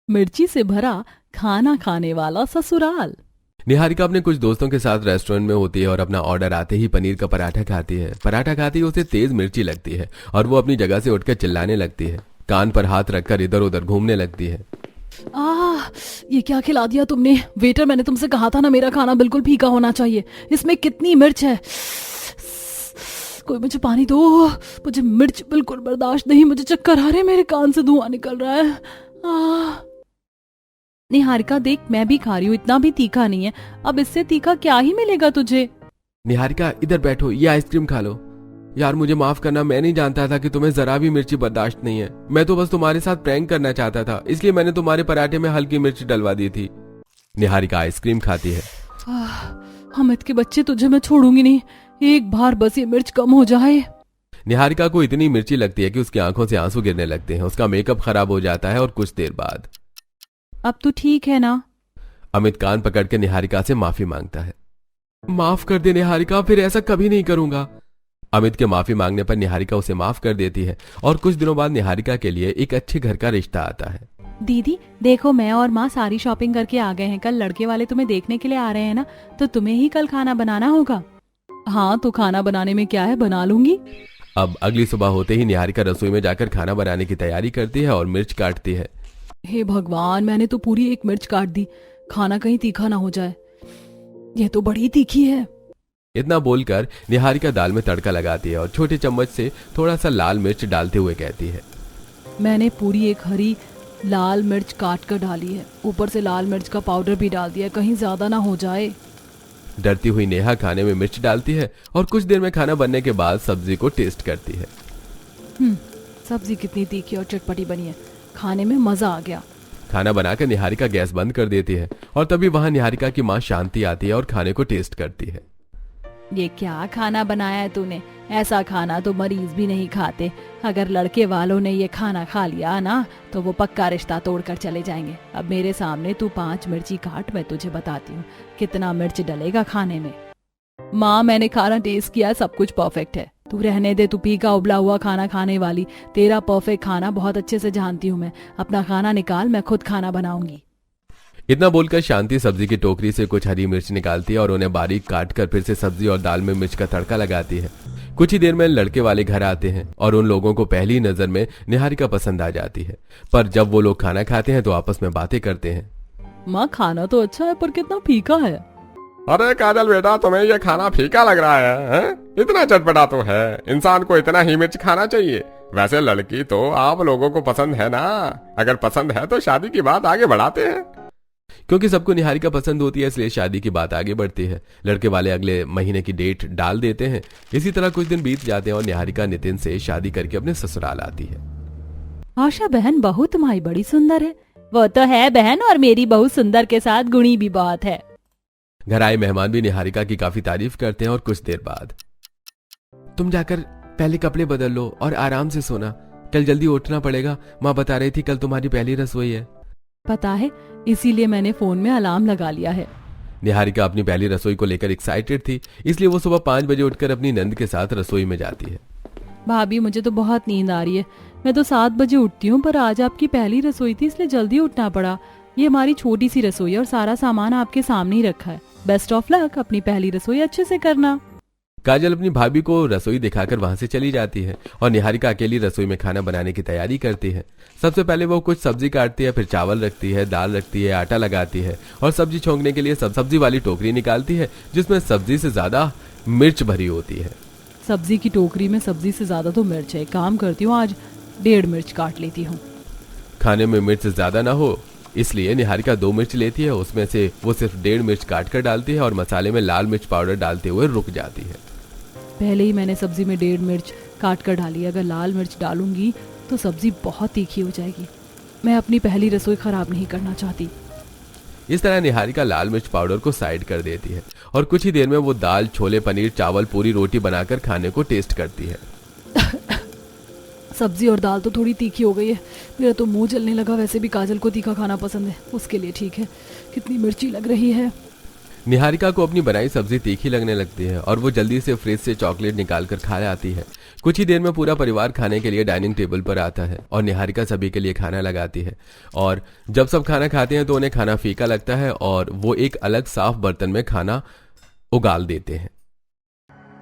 मिर्ची से भरा खाना खाने वाला ससुराल। निहारिका अपने कुछ दोस्तों के साथ रेस्टोरेंट में होती है और अपना ऑर्डर आते ही पनीर का पराठा खाती है। पराठा खाती है उसे तेज मिर्ची लगती है और वो अपनी जगह से उठकर चिल्लाने लगती है। कान पर हाथ रखकर इधर उधर घूमने लगती है। ये क्या खिला दिया तुमने? वेटर, मैंने तुमसे कहा था ना मेरा खाना बिल्कुल फीका होना चाहिए। इसमें कितनी मिर्च है? कोई मुझे पानी दो, मुझे मिर्च बिल्कुल बर्दाश्त नहीं। मुझे चक्कर आ रहे, मेरे कान से धुआं निकल रहा है। निहारिका देख, मैं भी खा रही हूँ, इतना भी तीखा नहीं है। अब इससे तीखा क्या ही मिलेगा तुझे? निहारिका इधर बैठो, ये आइसक्रीम खा लो। यार मुझे माफ करना, मैं नहीं जानता था कि तुम्हें जरा भी मिर्ची बर्दाश्त नहीं है। मैं तो बस तुम्हारे साथ प्रैंक करना चाहता था, इसलिए मैंने तुम्हारे पराठे में हल्की मिर्च डलवा दी थी। निहारिका आइसक्रीम खाती है। अमित के बच्चे, तुझे मैं छोड़ूंगी नहीं। एक बार बस ये मिर्च कम हो जाए। निहारिका को इतनी मिर्ची लगती है कि उसकी आंखों से आंसू गिरने लगते हैं। उसका मेकअप खराब हो जाता है और कुछ देर बाद अब तो ठीक है ना? अमित कान पकड़ के निहारिका से माफी मांगता है। माफ कर दे निहारिका, फिर ऐसा कभी नहीं करूंगा। अमित के माफी मांगने पर निहारिका उसे माफ कर देती है और कुछ दिनों बाद निहारिका के लिए एक अच्छे घर का रिश्ता आता है। दीदी देखो, मैं और माँ सारी शॉपिंग करके आ गए हैं। कल लड़के वाले तुम्हें देखने के लिए आ रहे हैं ना, तो तुम्हें ही कल खाना बनाना होगा। हाँ, तो खाना बनाने में क्या है, बना लूंगी। अब अगली सुबह होते ही निहारिका रसोई में जाकर खाना बनाने की तैयारी करती है और मिर्च काटती है। हे भगवान, मैंने तो पूरी एक मिर्च काट दी। खाना कहीं तीखा ना हो जाए। ये तो बड़ी तीखी है। इतना बोलकर निहारिका दाल में तड़का लगाती है और छोटे चम्मच से थोड़ा सा लाल मिर्च डालते हुए कहती है, मैंने पूरी एक हरी लाल मिर्च काट कर डाली है। ऊपर से लाल मिर्च का पाउडर भी डाल दिया, कहीं ज्यादा ना हो जाए। डरती हुई नेहा खाने में मिर्च डालती है और कुछ देर में खाना बनने के बाद सब्जी को टेस्ट करती है। सब्जी कितनी तीखी और चटपटी बनी है, खाने में मजा आ गया। खाना बनाकर निहारिका गैस बंद कर देती है और तभी वहां निहारिका की माँ शांति आती है और खाने को टेस्ट करती है। ये क्या खाना बनाया है तूने? ऐसा खाना तो मरीज भी नहीं खाते। अगर लड़के वालों ने ये खाना खा लिया ना, तो वो पक्का रिश्ता तोड़कर चले जाएंगे। अब मेरे सामने तू 5 मिर्ची काट, मैं तुझे बताती हूँ कितना मिर्च डलेगा खाने में। माँ, मैंने खाना टेस्ट किया, सब कुछ परफेक्ट है। तू रहने दे, तू पीका उबला हुआ खाना खाने वाली। तेरा परफेक्ट खाना बहुत अच्छे से जानती हूँ मैं। अपना खाना निकाल, मैं खुद खाना बनाऊंगी। इतना बोलकर शांति सब्जी की टोकरी से कुछ हरी मिर्च निकालती है और उन्हें बारीक काट कर फिर से सब्जी और दाल में मिर्च का तड़का लगाती है। कुछ ही देर में लड़के वाले घर आते हैं और उन लोगों को पहली नजर में निहारिका पसंद आ जाती है। पर जब वो लोग खाना खाते हैं तो आपस में बातें करते हैं। माँ, खाना तो अच्छा है पर कितना फीका है। अरे काजल बेटा, तुम्हें ये खाना फीका लग रहा है? इतना चटपटा तो है, इंसान को इतना ही मिर्च खाना चाहिए। वैसे लड़की तो आप लोगों को पसंद है ना? अगर पसंद है तो शादी की बात आगे बढ़ाते हैं। क्योंकि सबको निहारिका पसंद होती है इसलिए शादी की बात आगे बढ़ती है। लड़के वाले अगले महीने की डेट डाल देते हैं। इसी तरह कुछ दिन बीत जाते हैं और निहारिका नितिन से शादी करके अपने ससुराल आती है। आशा बहन, बहू तुम्हारी बड़ी सुंदर है। वो तो है बहन, और मेरी बहू सुंदर के साथ गुणी भी बहुत है। घर आए मेहमान भी निहारिका की काफी तारीफ करते हैं और कुछ देर बाद, तुम जाकर पहले कपड़े बदल लो और आराम से सोना, कल जल्दी उठना पड़ेगा। माँ बता रही थी कल तुम्हारी पहली रसोई है। पता है, इसीलिए मैंने फोन में अलार्म लगा लिया है। निहारिका अपनी पहली रसोई को लेकर एक्साइटेड थी, इसलिए वो सुबह 5 बजे उठकर अपनी नंद के साथ रसोई में जाती है। भाभी, मुझे तो बहुत नींद आ रही है। मैं तो 7 बजे उठती हूँ, पर आज आपकी पहली रसोई थी इसलिए जल्दी उठना पड़ा। ये हमारी छोटी सी रसोई है और सारा सामान आपके सामने ही रखा है। बेस्ट ऑफ लक, अपनी पहली रसोई अच्छे से करना। काजल अपनी भाभी को रसोई दिखाकर वहां से चली जाती है और निहारिका अकेली रसोई में खाना बनाने की तैयारी करती है। सबसे पहले वो कुछ सब्जी काटती है, फिर चावल रखती है, दाल रखती है, आटा लगाती है और सब्जी छोंकने के लिए सब्जी वाली टोकरी निकालती है जिसमें सब्जी से ज्यादा मिर्च भरी होती है। सब्जी की टोकरी में सब्जी से ज्यादा तो मिर्च है। काम करती हूँ, आज 1.5 मिर्च काट लेती हूँ। खाने में मिर्च ज्यादा ना हो इसलिए निहारिका 2 मिर्च लेती है। उसमें से वो सिर्फ 1.5 मिर्च काट कर डालती है और मसाले में लाल मिर्च पाउडर डालते हुए रुक जाती है। पहले ही मैंने सब्जी में 1.5 मिर्च काट कर डाली। अगर लाल मिर्च डालूंगी तो सब्जी बहुत तीखी हो जाएगी। मैं अपनी पहली रसोई खराब नहीं करना चाहती। इस तरह निहारिका लाल मिर्च पाउडर को साइड कर देती है और कुछ ही देर में वो दाल, छोले, पनीर, चावल, पूरी, रोटी बनाकर खाने को टेस्ट करती है। सब्जी और दाल तो थोड़ी तीखी हो गई है। मेरा तो मुंह जलने लगा। वैसे भी काजल को तीखा खाना पसंद है, उसके लिए ठीक है। कितनी मिर्ची लग रही है। निहारिका को अपनी बनाई सब्जी तीखी लगने लगती है और वो जल्दी से फ्रिज से चॉकलेट निकाल कर खा आती है। कुछ ही देर में पूरा परिवार खाने के लिए डाइनिंग टेबल पर आता है और निहारिका सभी के लिए खाना लगाती है। और जब सब खाना खाते हैं तो उन्हें खाना फीका लगता है और वो एक अलग साफ बर्तन में खाना उगाल देते हैं।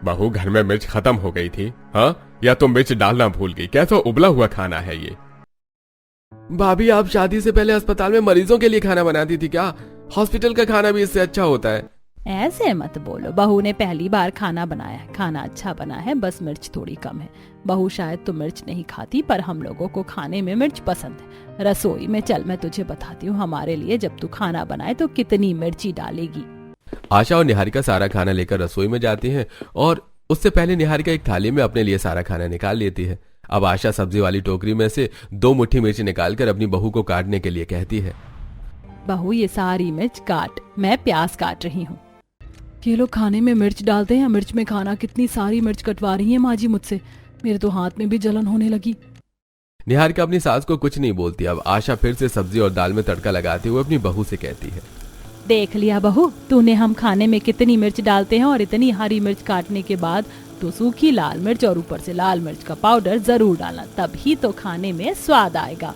बहू, घर में मिर्च खत्म हो गई थी हाँ, या तुम मिर्च डालना भूल गई? कैसा उबला हुआ खाना है ये। भाभी, आप शादी से पहले अस्पताल में मरीजों के लिए खाना बनाती थी क्या? हॉस्पिटल का खाना भी इससे अच्छा होता है। ऐसे मत बोलो, बहू ने पहली बार खाना बनाया है, खाना अच्छा बना है, बस मिर्च थोड़ी कम है। बहू शायद तो मिर्च नहीं खाती, पर हम लोगों को खाने में मिर्च पसंद है। रसोई में चल, मैं तुझे बताती हूँ हमारे लिए जब तू खाना बनाए तो कितनी मिर्ची डालेगी। आशा और निहारिका सारा खाना लेकर रसोई में जाती हैं और उससे पहले निहारिका एक थाली में अपने लिए सारा खाना निकाल लेती है। अब आशा सब्जी वाली टोकरी में से 2 मुट्ठी मिर्च निकालकर अपनी बहू को काटने के लिए कहती है। बहू, ये सारी मिर्च काट, मैं प्याज काट रही हूँ। ये लोग खाने में मिर्च डालते हैं, मिर्च में खाना, कितनी सारी मिर्च कटवा रही है माँ जी मुझसे, मेरे तो हाथ में भी जलन होने लगी। निहारिका अपनी सास को कुछ नहीं बोलती। अब आशा फिर से सब्जी और दाल में तड़का लगाते हुए अपनी बहू से कहती है। देख लिया बहू, तूने हम खाने में कितनी मिर्च डालते हैं और इतनी हरी मिर्च काटने के बाद तो सूखी लाल मिर्च और ऊपर से लाल मिर्च का पाउडर जरूर डालना, तभी तो खाने में स्वाद आएगा।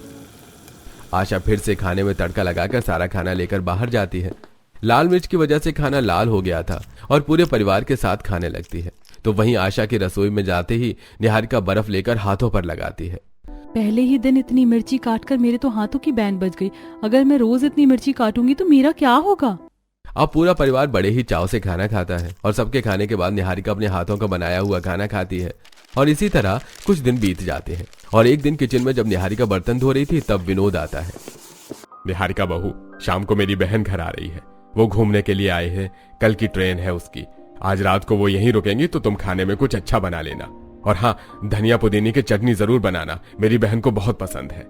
आशा फिर से खाने में तड़का लगाकर सारा खाना लेकर बाहर जाती है। लाल मिर्च की वजह से खाना लाल हो गया था और पूरे परिवार के साथ खाने लगती है। तो वहीं आशा की रसोई में जाते ही निहारिका बर्फ लेकर हाथों पर लगाती है। पहले ही दिन इतनी मिर्ची काटकर मेरे तो हाथों की बैंड बज गई। अगर मैं रोज इतनी मिर्ची काटूंगी तो मेरा क्या होगा। अब पूरा परिवार बड़े ही चाव से खाना खाता है और सबके खाने के बाद निहारिका अपने हाथों का बनाया हुआ खाना खाती है। और इसी तरह कुछ दिन बीत जाते हैं और एक दिन किचन में जब निहारिका बर्तन धो रही थी तब विनोद आता है। निहारिका बहू, शाम को मेरी बहन घर आ रही है, वो घूमने के लिए आए हैं, कल की ट्रेन है उसकी। आज रात को वो यहीं रुकेंगी तो तुम खाने में कुछ अच्छा बना लेना, और हाँ, धनिया पुदीने की चटनी जरूर बनाना, मेरी बहन को बहुत पसंद है।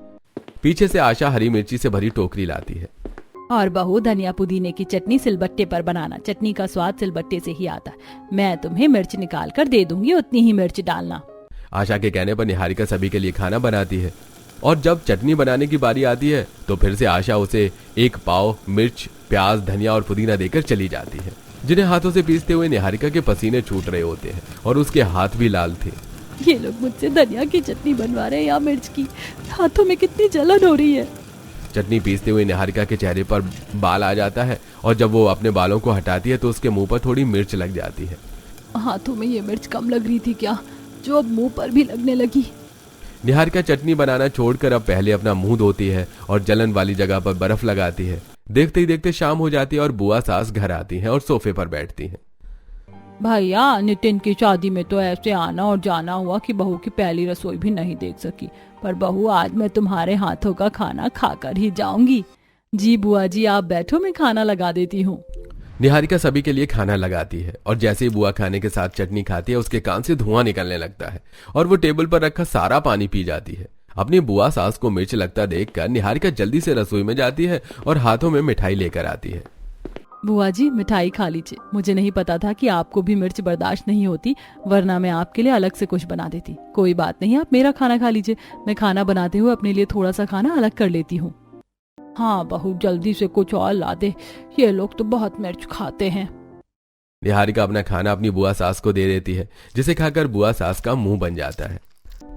पीछे से आशा हरी मिर्ची से भरी टोकरी लाती है। और बहू, धनिया पुदीने की चटनी सिलबट्टे पर बनाना, चटनी का स्वाद सिलबट्टे से ही आता है। मैं तुम्हें मिर्च निकाल कर दे दूंगी, उतनी ही मिर्च डालना। आशा के कहने पर निहारिका सभी के लिए खाना बनाती है और जब चटनी बनाने की बारी आती है तो फिर से आशा उसे 1 पाव मिर्च, प्याज, धनिया और पुदीना देकर चली जाती है, जिन्हें हाथों से पीसते हुए निहारिका के पसीने छूट रहे होते हैं और उसके हाथ भी लाल थे। ये लोग मुझसे धनिया की चटनी बनवा रहे हैं या मिर्च की, हाथों में कितनी जलन हो रही है। चटनी पीसते हुए निहारिका के चेहरे पर बाल आ जाता है और जब वो अपने बालों को हटाती है तो उसके मुंह पर थोड़ी मिर्च लग जाती है। हाथों में ये मिर्च कम लग रही थी क्या, जो अब मुंह पर भी लगने लगी। निहारिका चटनी बनाना छोड़कर अब पहले अपना मुंह धोती है और जलन वाली जगह पर बर्फ लगाती है। देखते ही देखते शाम हो जाती है और बुआ सास घर आती हैं और सोफे पर बैठती हैं। भैया, नितिन की शादी में तो ऐसे आना और जाना हुआ कि बहू की पहली रसोई भी नहीं देख सकी, पर बहू आज मैं तुम्हारे हाथों का खाना खाकर ही जाऊंगी। जी बुआ जी, आप बैठो, मैं खाना लगा देती हूँ। निहारिका सभी के लिए खाना लगाती है और जैसे ही बुआ खाने के साथ चटनी खाती है उसके कान से धुआं निकलने लगता है और वो टेबल पर रखा सारा पानी पी जाती है। अपनी बुआ सास को मिर्च लगता देखकर निहारिका जल्दी से रसोई में जाती है और हाथों में मिठाई लेकर आती है। बुआ जी, मिठाई खा लीजिए, मुझे नहीं पता था कि आपको भी मिर्च बर्दाश्त नहीं होती, वरना मैं आपके लिए अलग से कुछ बना देती। कोई बात नहीं, आप मेरा खाना खा लीजिए, मैं खाना बनाते हुए अपने लिए थोड़ा सा खाना अलग कर लेती हूँ। हाँ बहू, जल्दी से कुछ और ला दे, ये लोग तो बहुत मिर्च खाते हैं। निहारिका अपना खाना अपनी बुआ सास को दे देती है, जिसे खाकर बुआ सास का मुंह बन जाता है।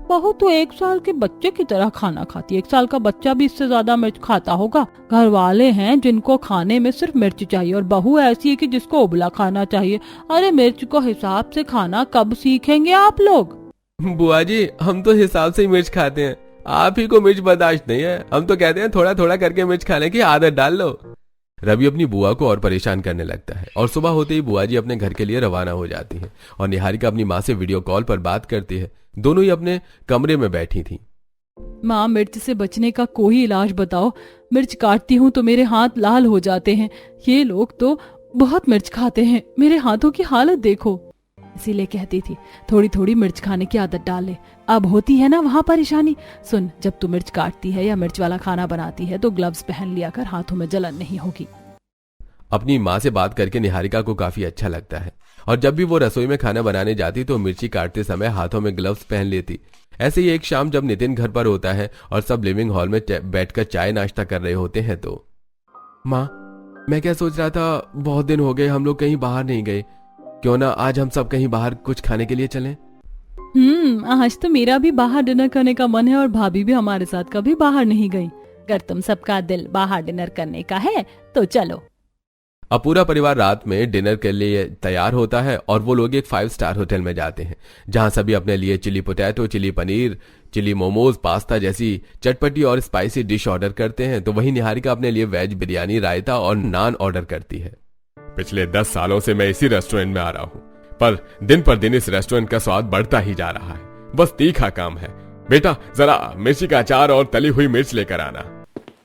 बहू तो 1 साल के बच्चे की तरह खाना खाती है, 1 साल का बच्चा भी इससे ज्यादा मिर्च खाता होगा। घर वाले हैं जिनको खाने में सिर्फ मिर्च चाहिए और बहू ऐसी है कि जिसको उबला खाना चाहिए। अरे मिर्च को हिसाब से खाना कब सीखेंगे आप लोग। बुआ जी, हम तो हिसाब से ही मिर्च खाते हैं, आप ही को मिर्च बर्दाश्त नहीं है। हम तो कहते हैं थोड़ा थोड़ा करके मिर्च खाने की आदत डाल लो। रवि अपनी बुआ को और परेशान करने लगता है और सुबह होते ही बुआ जी अपने घर के लिए रवाना हो जाती हैं और निहारिका अपनी माँ से वीडियो कॉल पर बात करती है। दोनों ही अपने कमरे में बैठी थीं। माँ, मिर्च से बचने का कोई इलाज बताओ, मिर्च काटती हूँ तो मेरे हाथ लाल हो जाते हैं। ये लोग तो बहुत मिर्च खाते हैं, मेरे हाथों की हालत देखो। इसीलिए कहती थी थोड़ी थोड़ी मिर्च खाने की आदत डाल ले। अब होती है ना वहाँ परेशानी। सुन, जब तू मिर्च काटती है या मिर्च वाला खाना बनाती है तो ग्लव्स पहन लिया कर, हाथों में जलन नहीं होगी। अपनी माँ से बात करके निहारिका को काफी अच्छा लगता है और जब भी वो रसोई में खाना बनाने जाती तो मिर्ची काटते समय हाथों में ग्लव्स पहन लेती। ऐसे ही एक शाम जब नितिन घर पर होता है और सब लिविंग हॉल में बैठकर चाय नाश्ता कर रहे होते हैं तो माँ, मैं क्या सोच रहा था, बहुत दिन हो गए हम लोग कहीं बाहर नहीं गए, क्यों ना आज हम सब कहीं बाहर कुछ खाने के लिए चलें? आज तो मेरा भी बाहर डिनर करने का मन है और भाभी भी हमारे साथ कभी बाहर नहीं गई। अगर तुम सबका दिल बाहर डिनर करने का है तो चलो। अब पूरा परिवार रात में डिनर के लिए तैयार होता है और वो लोग एक 5 स्टार होटल में जाते हैं, जहां सभी अपने लिए chilli potato, chilli paneer, chilli momos, pasta जैसी चटपटी और स्पाइसी डिश ऑर्डर करते हैं। तो वहीं निहारिका अपने लिए वेज बिरयानी, रायता और नान ऑर्डर करती है। पिछले 10 सालों से मैं इसी रेस्टोरेंट में आ रहा हूँ, पर दिन इस रेस्टोरेंट का स्वाद बढ़ता ही जा रहा है। बस तीखा काम है। बेटा जरा मिर्ची का अचार और तली हुई मिर्च लेकर आना।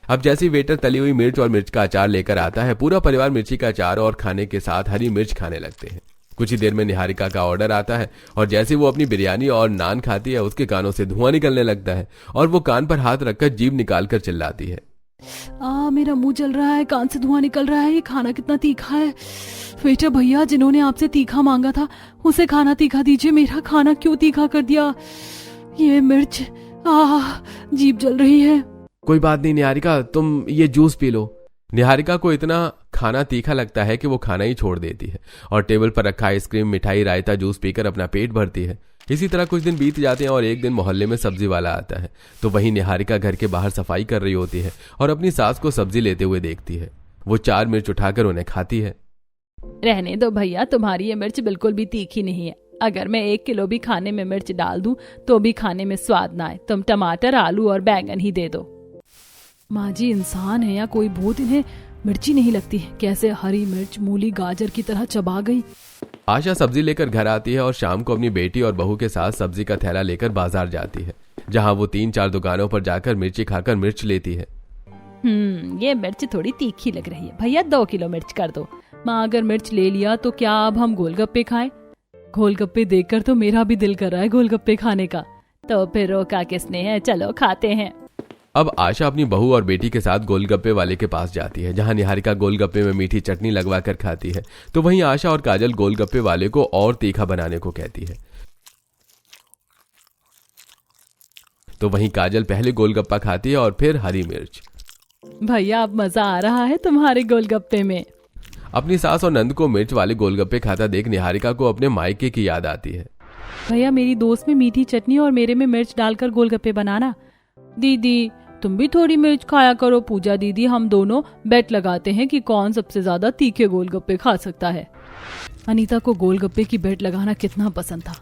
अब जैसे ही वेटर तली हुई मिर्च और मिर्च का अचार लेकर आता है, पूरा परिवार मिर्ची का अचार और खाने के साथ हरी मिर्च खाने लगते हैं। कुछ ही देर में निहारिका का ऑर्डर आता है और जैसे वो अपनी बिरयानी और नान खाती है, उसके कानों से धुआं निकलने लगता है और वो कान पर हाथ रखकर जीभ निकालकर चिल्लाती है, मेरा मुंह जल रहा है, कान से धुआं निकल रहा है, ये खाना कितना तीखा है। वेटर भैया, जिन्होंने आपसे तीखा मांगा था उसे खाना तीखा दीजिए, मेरा खाना क्यों तीखा कर दिया? ये मिर्च, जीभ जल रही है। कोई बात नहीं निहारिका, तुम ये जूस पी लो। निहारिका को इतना खाना तीखा लगता है कि वो खाना ही छोड़ देती है और टेबल पर रखा आइसक्रीम, मिठाई, रायता, जूस पीकर अपना पेट भरती है। इसी तरह कुछ दिन बीत जाते हैं और एक दिन मोहल्ले में सब्जी वाला आता है। तो वहीं निहारिका घर के बाहर सफाई कर रही होती है और अपनी सास को सब्जी लेते हुए देखती है। वो 4 मिर्च उठाकर उन्हें खाती है। रहने दो भैया, तुम्हारी ये मिर्च बिल्कुल भी तीखी नहीं है। अगर मैं 1 किलो भी खाने में मिर्च डाल दूं तो भी खाने में स्वाद ना आए। तुम टमाटर, आलू और बैंगन ही दे दो। माँ जी इंसान है या कोई भूत, इन्हें मिर्ची नहीं लगती है। कैसे हरी मिर्च मूली गाजर की तरह चबा गई। आशा सब्जी लेकर घर आती है और शाम को अपनी बेटी और बहू के साथ सब्जी का थैला लेकर बाजार जाती है, जहां वो 3-4 दुकानों पर जाकर मिर्ची खाकर मिर्च लेती है। ये मिर्च थोड़ी तीखी लग रही है भैया, 2 किलो मिर्च कर दो। माँ अगर मिर्च ले लिया तो क्या अब हम गोलगप्पे खाएं? गोलगप्पे देखकर तो मेरा भी दिल कर रहा है गोलगप्पे खाने का। तो फिर रोका किसने है, चलो खाते हैं। अब आशा अपनी बहू और बेटी के साथ गोलगप्पे वाले के पास जाती है, जहां निहारिका गोलगप्पे में मीठी चटनी लगवा कर खाती है। तो वहीं आशा और काजल गोलगप्पे वाले को और तीखा बनाने को कहती है। तो वहीं काजल पहले गोलगप्पा खाती है और फिर हरी मिर्च। भैया अब मजा आ रहा है तुम्हारे गोलगप्पे में। अपनी सास और नंद को मिर्च वाले गोलगप्पे खाता देख निहारिका को अपने मायके की याद आती है। भैया मेरी दोस्त में मीठी चटनी और मेरे में मिर्च डालकर गोलगप्पे बनाना। दीदी तुम भी थोड़ी मिर्च खाया करो। पूजा दीदी, हम दोनों बेट लगाते हैं कि कौन सबसे ज्यादा तीखे गोलगप्पे खा सकता है। अनीता को गोलगप्पे की बेट लगाना कितना पसंद था।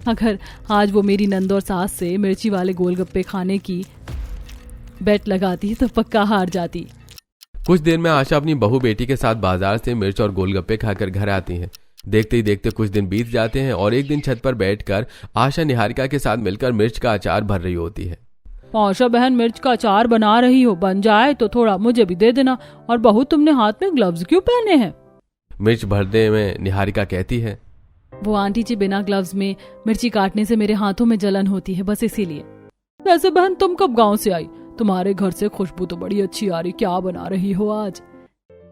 अगर आज वो मेरी नंद और सास से मिर्ची वाले गोलगप्पे खाने की बेट लगाती तो पक्का हार जाती। कुछ देर में आशा अपनी बहू बेटी के साथ बाजार से मिर्च और गोलगप्पे खाकर घर आती है। देखते ही देखते कुछ दिन बीत जाते हैं और एक दिन छत पर बैठकर आशा निहारिका के साथ मिलकर मिर्च का अचार भर रही होती है। आशा बहन मिर्च का अचार बना रही हो, बन जाए तो थोड़ा मुझे भी दे देना। और बहू तुमने हाथ में ग्लव्स क्यों पहने हैं? मिर्च भरने में निहारिका कहती है, वो आंटी जी बिना ग्लव्स में मिर्ची काटने से मेरे हाथों में जलन होती है, बस इसीलिए। वैसे बहन तुम कब गांव से आई? तुम्हारे घर से खुशबू तो बड़ी अच्छी आ रही, क्या बना रही हो आज?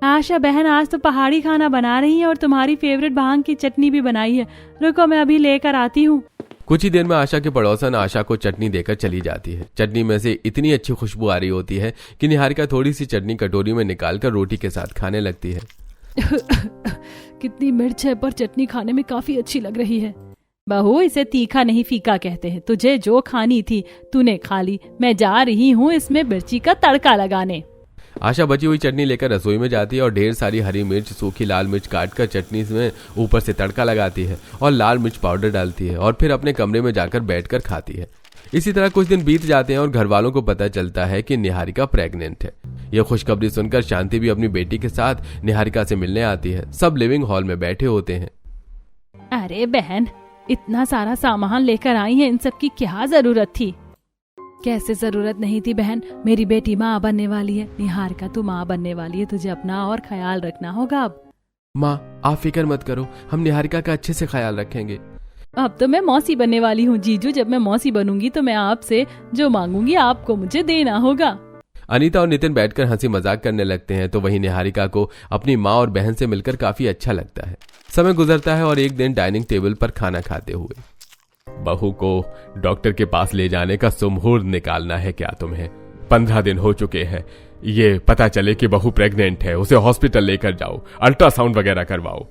आशा बहन आज तो पहाड़ी खाना बना रही है और तुम्हारी फेवरेट भांग की चटनी भी बनाई है। रुको मैं अभी लेकर आती हूँ। कुछ ही देर में आशा के पड़ोसन आशा को चटनी देकर चली जाती है। चटनी में से इतनी अच्छी खुशबू आ रही होती है कि निहारिका थोड़ी सी चटनी कटोरी में निकालकर रोटी के साथ खाने लगती है। कितनी मिर्च है पर चटनी खाने में काफी अच्छी लग रही है। बहू इसे तीखा नहीं फीका कहते हैं। तुझे जो खानी थी तूने खा ली, मैं जा रही हूँ इसमें मिर्ची का तड़का लगाने। आशा बची हुई चटनी लेकर रसोई में जाती है और ढेर सारी हरी मिर्च, सूखी लाल मिर्च काटकर चटनी में ऊपर से तड़का लगाती है और लाल मिर्च पाउडर डालती है और फिर अपने कमरे में जाकर बैठकर खाती है। इसी तरह कुछ दिन बीत जाते हैं और घर वालों को पता चलता है कि निहारिका प्रेग्नेंट है। यह खुशखबरी सुनकर शांति भी अपनी बेटी के साथ निहारिका से मिलने आती है। सब लिविंग हॉल में बैठे होते हैं। अरे बहन, इतना सारा सामान लेकर आई है, इन सब की क्या जरूरत थी? कैसे जरूरत नहीं थी बहन, मेरी बेटी माँ बनने वाली है। निहारिका तू माँ बनने वाली है, तुझे अपना और ख्याल रखना होगा। अब माँ आप फिक्र मत करो, हम निहारिका का अच्छे से ख्याल रखेंगे। अब तो मैं मौसी बनने वाली हूँ जीजू। जब मैं मौसी बनूंगी तो मैं आपसे जो मांगूंगी आपको मुझे देना होगा। अनीता और नितिन बैठकर हंसी मजाक करने लगते हैं। तो वहीं निहारिका को अपनी माँ और बहन से मिलकर काफी अच्छा लगता है। समय गुजरता है और एक दिन डाइनिंग टेबल पर खाना खाते हुए, बहू को डॉक्टर के पास ले जाने का सुमुहूर्त निकालना है क्या तुम्हें? 15 दिन हो चुके हैं, ये पता चले कि बहू प्रेग्नेंट है, उसे हॉस्पिटल लेकर जाओ, अल्ट्रासाउंड वगैरह करवाओ।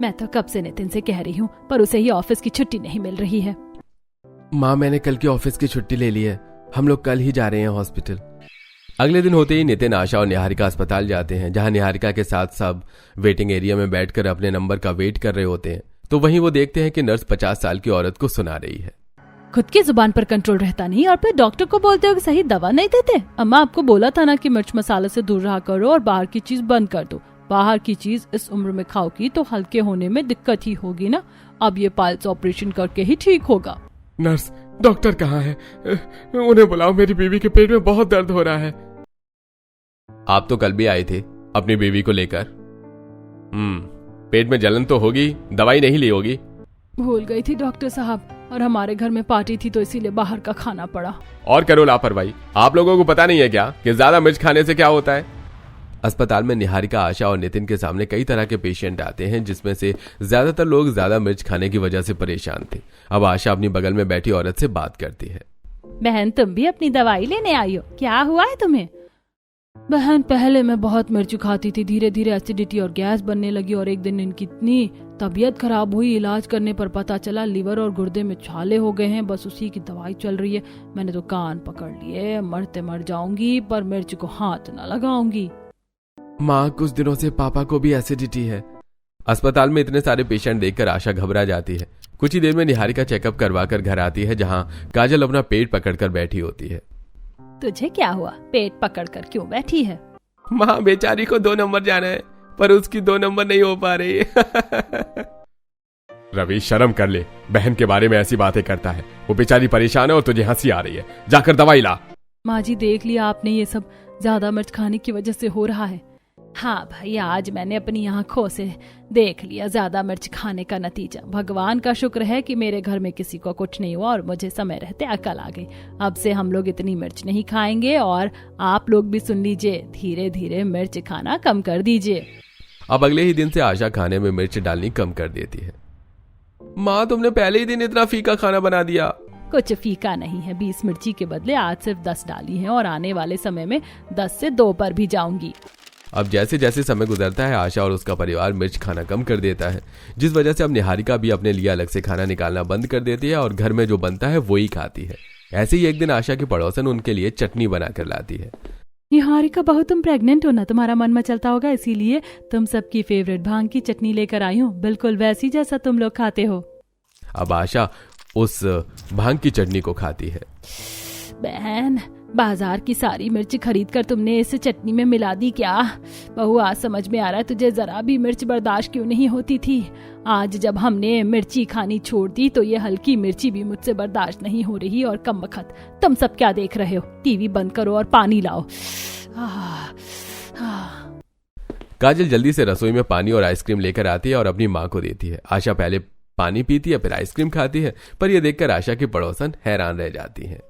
मैं तो कब से नितिन से कह रही हूँ, पर उसे ही ऑफिस की छुट्टी नहीं मिल रही है। माँ, मैंने कल की ऑफिस की छुट्टी ले ली है, हम लोग कल ही जा रहे हैं हॉस्पिटल। अगले दिन होते ही नितिन, आशा और निहारिका अस्पताल जाते हैं, जहां निहारिका के साथ सब वेटिंग एरिया में बैठकर अपने नंबर का वेट कर रहे होते हैं। तो वहीं वो देखते हैं कि नर्स 50 साल की औरत को सुना रही है। खुद की जुबान पर कंट्रोल रहता नहीं और फिर डॉक्टर को बोलते हो कि सही दवा नहीं देते। अम्मा आपको बोला था ना कि मिर्च मसाले से दूर रहा करो और बाहर की चीज बंद कर दो। बाहर की चीज इस उम्र में खाओगी तो हल्के होने में दिक्कत ही होगी ना। अब ये पाइल्स ऑपरेशन करके ही ठीक होगा। नर्स, डॉक्टर कहाँ है? उन्हें बुलाओ, मेरी बीवी के पेट में बहुत दर्द हो रहा है। आप तो कल भी आए थे अपनी बीवी को लेकर। पेट में जलन तो होगी, दवाई नहीं ली होगी। भूल गई थी डॉक्टर साहब, और हमारे घर में पार्टी थी तो इसीलिए बाहर का खाना पड़ा। और करो लापरवाही, आप लोगों को पता नहीं है क्या कि ज्यादा मिर्च खाने से क्या होता है? अस्पताल में निहारिका, आशा और नितिन के सामने कई तरह के पेशेंट आते हैं, जिसमें से ज्यादातर लोग ज्यादा मिर्च खाने की वजह से परेशान थे। अब आशा अपनी बगल में बैठी औरत से बात करती है। बहन, तुम भी अपनी दवाई लेने आई हो, क्या हुआ है तुम्हें? बहन, पहले मैं बहुत मिर्च खाती थी, धीरे धीरे एसिडिटी और गैस बनने लगी और एक दिन इनकी इतनी तबीयत खराब हुई, इलाज करने पर पता चला लिवर और गुर्दे में छाले हो गए हैं। बस उसी की दवाई चल रही है। मैंने तो कान पकड़ लिए, मरते मर जाऊंगी पर मिर्च को हाथ न लगाऊंगी। माँ, कुछ दिनों से पापा को भी एसिडिटी है। अस्पताल में इतने सारे पेशेंट देखकर आशा घबरा जाती है। कुछ ही देर में निहारिका चेकअप करवा कर घर आती है, जहाँ काजल अपना पेट पकड़कर बैठी होती है। तुझे क्या हुआ? पेट पकड़कर क्यों बैठी है? माँ, बेचारी को 2 नंबर जाना है पर उसकी 2 नंबर नहीं हो पा रही। रवि, शर्म कर ले, बहन के बारे में ऐसी बातें करता है। वो बेचारी परेशान है और तुझे हंसी आ रही है। जाकर दवाई ला। माँ जी, देख लिया आपने, ये सब ज्यादा मिर्च खाने की वजह से हो रहा है। हाँ भाई, आज मैंने अपनी आंखों से देख लिया ज्यादा मिर्च खाने का नतीजा। भगवान का शुक्र है कि मेरे घर में किसी को कुछ नहीं हुआ और मुझे समय रहते अकल आ गई। अब से हम लोग इतनी मिर्च नहीं खाएंगे और आप लोग भी सुन लीजिए, धीरे धीरे मिर्च खाना कम कर दीजिए। अब अगले ही दिन से आशा खाने में मिर्च डालनी कम कर देती है। माँ, तुमने पहले ही दिन इतना फीका खाना बना दिया। कुछ फीका नहीं है, 20 मिर्ची के बदले आज सिर्फ 10 डाली है और आने वाले समय में 10 से 2 पर भी जाऊंगी। अब जैसे जैसे समय गुजरता है, आशा और उसका परिवार मिर्च खाना कम कर देता है, जिस वजह से अब निहारिका भी अपने लिए अलग से खाना निकालना बंद कर देती है और घर में जो बनता है वो ही खाती है। ऐसे ही एक दिन आशा की पड़ोसन उनके लिए चटनी बनाकर लाती है। निहारिका बहू, तुम प्रेग्नेंट हो ना, तुम्हारा मन मचलता होगा, इसीलिए तुम सबकी फेवरेट भांग की चटनी लेकर आई हूँ, बिल्कुल वैसी जैसा तुम लोग खाते हो। अब आशा उस भांग की चटनी को खाती है। बहन, बाजार की सारी मिर्च खरीद कर तुमने इस चटनी में मिला दी क्या? बहू, आज समझ में आ रहा है तुझे जरा भी मिर्च बर्दाश्त क्यों नहीं होती थी। आज जब हमने मिर्ची खानी छोड़ दी तो ये हल्की मिर्ची भी मुझसे बर्दाश्त नहीं हो रही। और कम वक्त तुम सब क्या देख रहे हो? टीवी बंद करो और पानी लाओ। काजल जल्दी से रसोई में पानी और आइसक्रीम लेकर आती है और अपनी माँ को देती है। आशा पहले पानी पीती है, फिर आइसक्रीम खाती है, पर यह देखकर आशा की पड़ोसन हैरान रह जाती है।